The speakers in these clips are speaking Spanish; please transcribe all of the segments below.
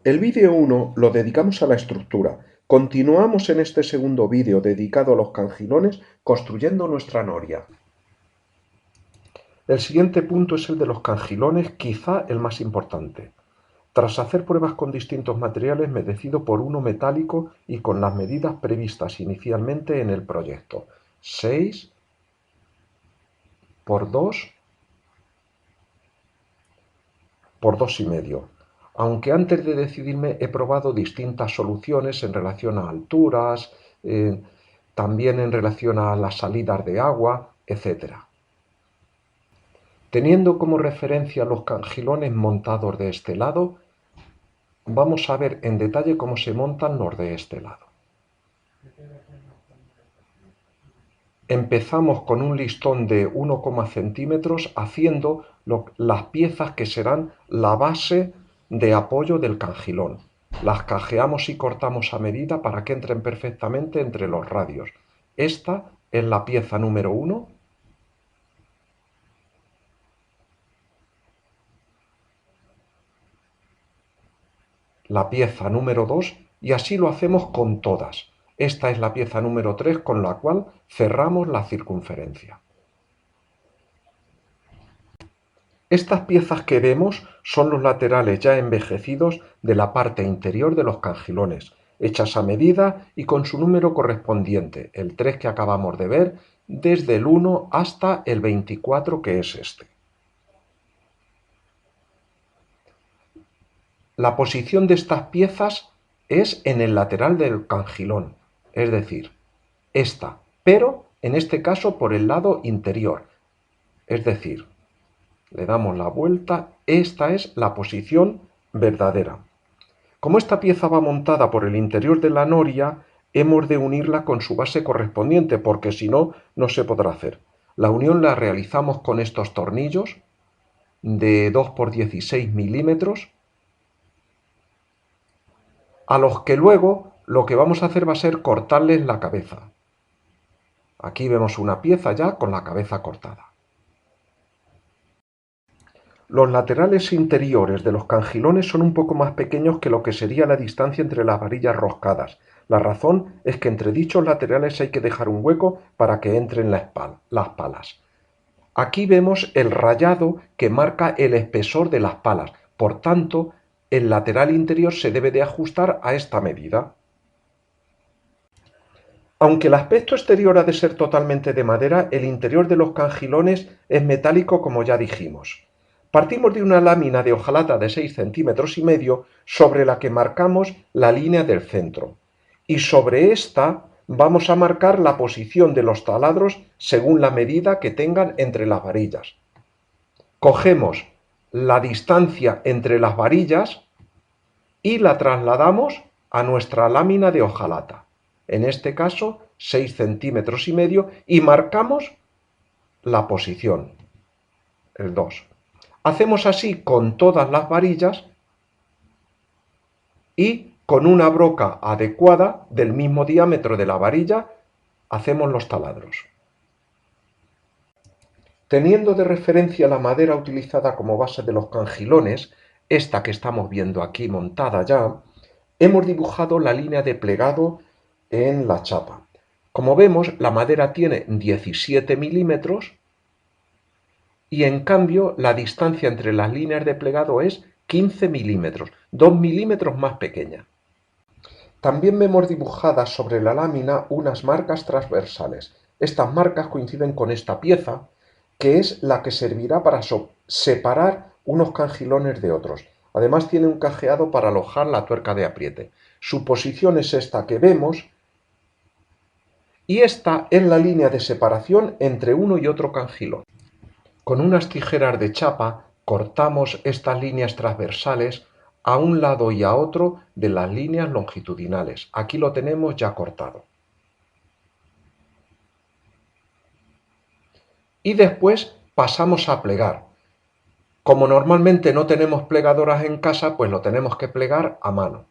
El vídeo 1 lo dedicamos a la estructura. Continuamos en este segundo vídeo dedicado a los cangilones construyendo nuestra noria. El siguiente punto es el de los cangilones, quizá el más importante. Tras hacer pruebas con distintos materiales me decido por uno metálico y con las medidas previstas inicialmente en el proyecto. 6 por 2 por 2,5. Aunque antes de decidirme he probado distintas soluciones en relación a alturas, también en relación a las salidas de agua, etc. Teniendo como referencia los cangilones montados de este lado, vamos a ver en detalle cómo se montan los de este lado. Empezamos con un listón de 1,0 centímetros haciendo las piezas que serán la base de apoyo del cangilón. Las cajeamos y cortamos a medida para que entren perfectamente entre los radios. Esta es la pieza número 1. La pieza número 2 y así lo hacemos con todas. Esta es la pieza número 3 con la cual cerramos la circunferencia. Estas piezas que vemos son los laterales ya envejecidos de la parte interior de los cangilones, hechas a medida y con su número correspondiente, el 3 que acabamos de ver, desde el 1 hasta el 24 que es este. La posición de estas piezas es en el lateral del cangilón, es decir, esta, pero en este caso por el lado interior, es decir, le damos la vuelta, esta es la posición verdadera. Como esta pieza va montada por el interior de la noria, hemos de unirla con su base correspondiente, porque si no, no se podrá hacer. La unión la realizamos con estos tornillos de 2 por 16 milímetros, a los que luego lo que vamos a hacer va a ser cortarles la cabeza. Aquí vemos una pieza ya con la cabeza cortada. Los laterales interiores de los cangilones son un poco más pequeños que lo que sería la distancia entre las varillas roscadas. La razón es que entre dichos laterales hay que dejar un hueco para que entren las palas. Aquí vemos el rayado que marca el espesor de las palas. Por tanto, el lateral interior se debe de ajustar a esta medida. Aunque el aspecto exterior ha de ser totalmente de madera, el interior de los cangilones es metálico como ya dijimos. Partimos de una lámina de hojalata de 6,5 centímetros sobre la que marcamos la línea del centro. Y sobre esta vamos a marcar la posición de los taladros según la medida que tengan entre las varillas. Cogemos la distancia entre las varillas y la trasladamos a nuestra lámina de hojalata. En este caso, 6,5 centímetros y marcamos la posición, el 2. Hacemos así con todas las varillas y con una broca adecuada del mismo diámetro de la varilla hacemos los taladros. Teniendo de referencia la madera utilizada como base de los cangilones, esta que estamos viendo aquí montada ya, hemos dibujado la línea de plegado en la chapa. Como vemos, la madera tiene 17 milímetros y en cambio la distancia entre las líneas de plegado es 15 milímetros, 2 milímetros más pequeña. También vemos dibujadas sobre la lámina unas marcas transversales. Estas marcas coinciden con esta pieza, que es la que servirá para separar unos cangilones de otros. Además tiene un cajeado para alojar la tuerca de apriete. Su posición es esta que vemos y esta es la línea de separación entre uno y otro cangilón. Con unas tijeras de chapa cortamos estas líneas transversales a un lado y a otro de las líneas longitudinales. Aquí lo tenemos ya cortado. Y después pasamos a plegar. Como normalmente no tenemos plegadoras en casa, pues lo tenemos que plegar a mano.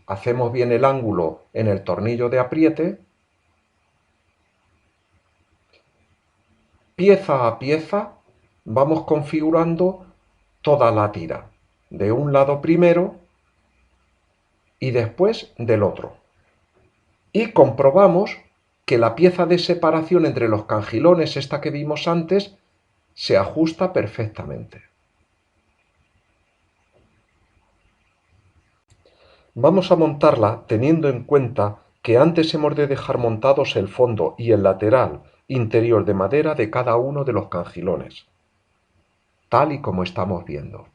Hacemos bien el ángulo en el tornillo de apriete. Pieza a pieza vamos configurando toda la tira, de un lado primero y después del otro. Y comprobamos que la pieza de separación entre los cangilones, esta que vimos antes, se ajusta perfectamente. Vamos a montarla teniendo en cuenta que antes hemos de dejar montados el fondo y el lateral interior de madera de cada uno de los cangilones, tal y como estamos viendo.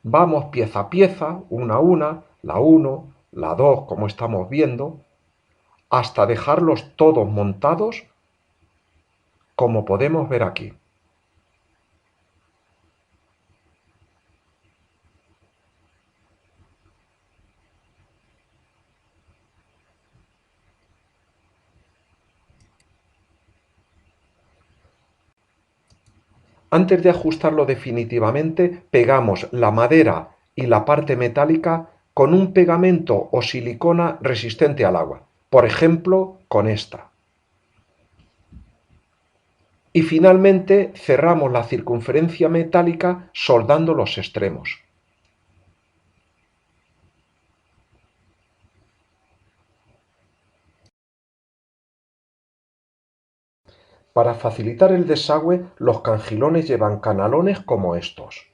Vamos pieza a pieza, una a una, la 1, la 2, como estamos viendo, hasta dejarlos todos montados, como podemos ver aquí. Antes de ajustarlo definitivamente, pegamos la madera y la parte metálica con un pegamento o silicona resistente al agua, por ejemplo, con esta. Y finalmente cerramos la circunferencia metálica soldando los extremos. Para facilitar el desagüe, los cangilones llevan canalones como estos.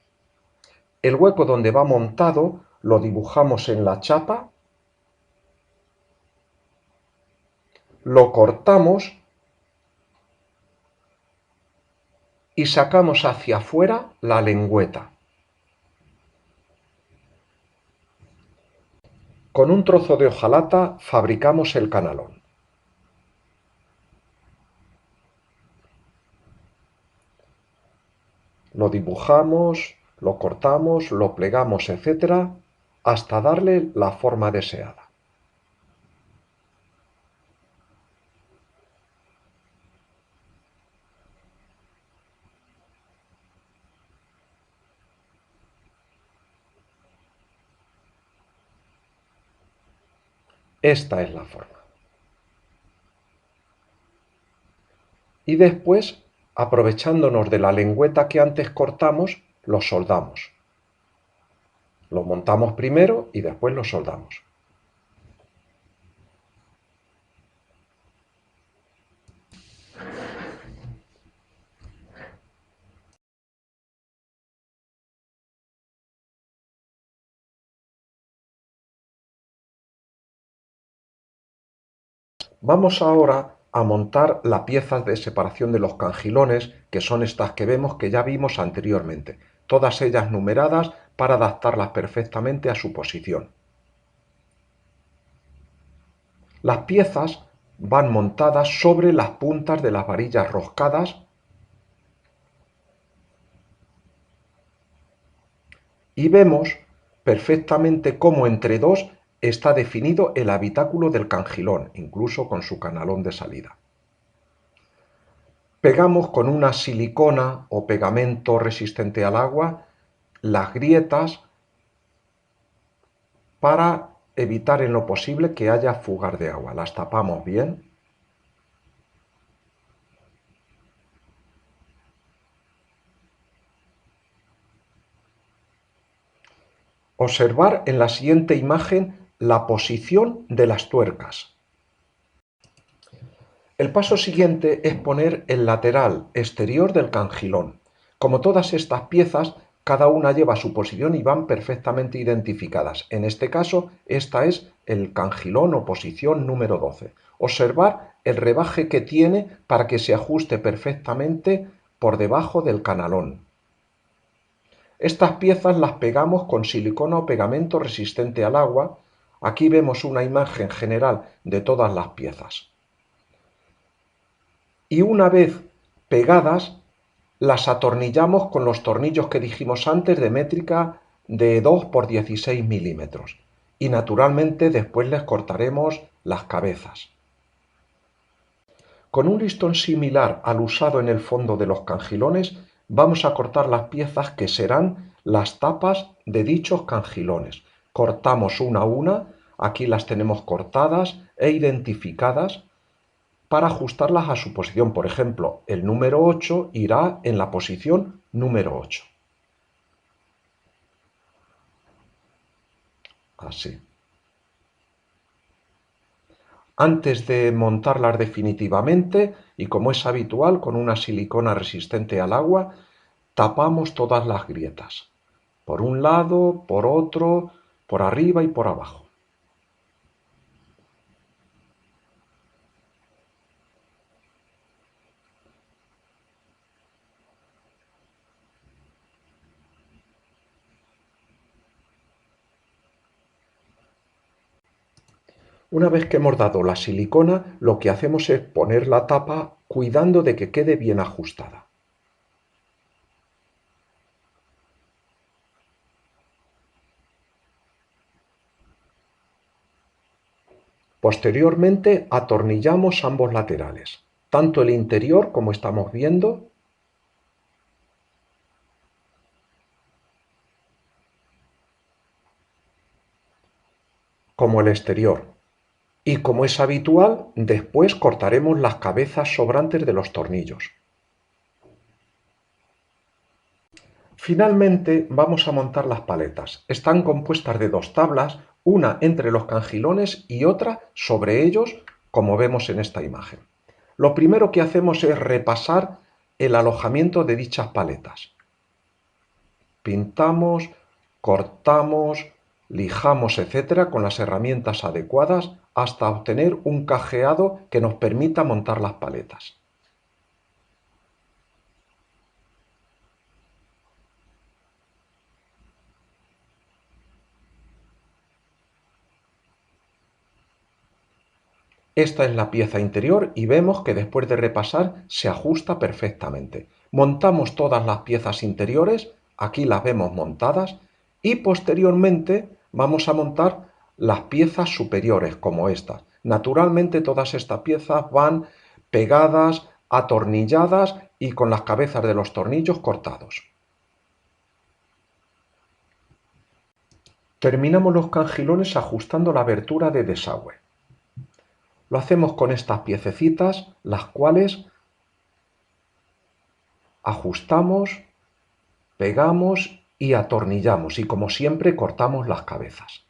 El hueco donde va montado lo dibujamos en la chapa, lo cortamos y sacamos hacia afuera la lengüeta. Con un trozo de hojalata fabricamos el canalón. Lo dibujamos, lo cortamos, lo plegamos, etc., hasta darle la forma deseada. Esta es la forma. Y después, aprovechándonos de la lengüeta que antes cortamos, lo soldamos. Lo montamos primero y después lo soldamos. Vamos ahora a montar la pieza de separación de los cangilones, que son estas que vemos que ya vimos anteriormente, todas ellas numeradas para adaptarlas perfectamente a su posición. Las piezas van montadas sobre las puntas de las varillas roscadas y vemos perfectamente cómo entre dos está definido el habitáculo del cangilón, incluso con su canalón de salida. Pegamos con una silicona o pegamento resistente al agua las grietas para evitar en lo posible que haya fugas de agua. Las tapamos bien. Observar en la siguiente imagen la posición de las tuercas. El paso siguiente es poner el lateral exterior del cangilón. Como todas estas piezas, cada una lleva su posición y van perfectamente identificadas. En este caso, esta es el cangilón o posición número 12. Observar el rebaje que tiene para que se ajuste perfectamente por debajo del canalón. Estas piezas las pegamos con silicona o pegamento resistente al agua. Aquí vemos una imagen general de todas las piezas. Y una vez pegadas, las atornillamos con los tornillos que dijimos antes de métrica de 2 por 16 milímetros. Y naturalmente después les cortaremos las cabezas. Con un listón similar al usado en el fondo de los cangilones, vamos a cortar las piezas que serán las tapas de dichos cangilones. Cortamos una a una, aquí las tenemos cortadas e identificadas para ajustarlas a su posición. Por ejemplo, el número 8 irá en la posición número 8. Así. Antes de montarlas definitivamente, y como es habitual, con una silicona resistente al agua, tapamos todas las grietas. Por un lado, por otro, por arriba y por abajo. Una vez que hemos dado la silicona, lo que hacemos es poner la tapa cuidando de que quede bien ajustada. Posteriormente atornillamos ambos laterales, tanto el interior, como estamos viendo, como el exterior. Y como es habitual, después cortaremos las cabezas sobrantes de los tornillos. Finalmente vamos a montar las paletas. Están compuestas de dos tablas, una entre los cangilones y otra sobre ellos, como vemos en esta imagen. Lo primero que hacemos es repasar el alojamiento de dichas paletas. Pintamos, cortamos, lijamos, etcétera, con las herramientas adecuadas hasta obtener un cajeado que nos permita montar las paletas. Esta es la pieza interior y vemos que después de repasar se ajusta perfectamente. Montamos todas las piezas interiores, aquí las vemos montadas, y posteriormente vamos a montar las piezas superiores como esta. Naturalmente todas estas piezas van pegadas, atornilladas y con las cabezas de los tornillos cortados. Terminamos los cangilones ajustando la abertura de desagüe. Lo hacemos con estas piececitas, las cuales ajustamos, pegamos y atornillamos, y como siempre cortamos las cabezas.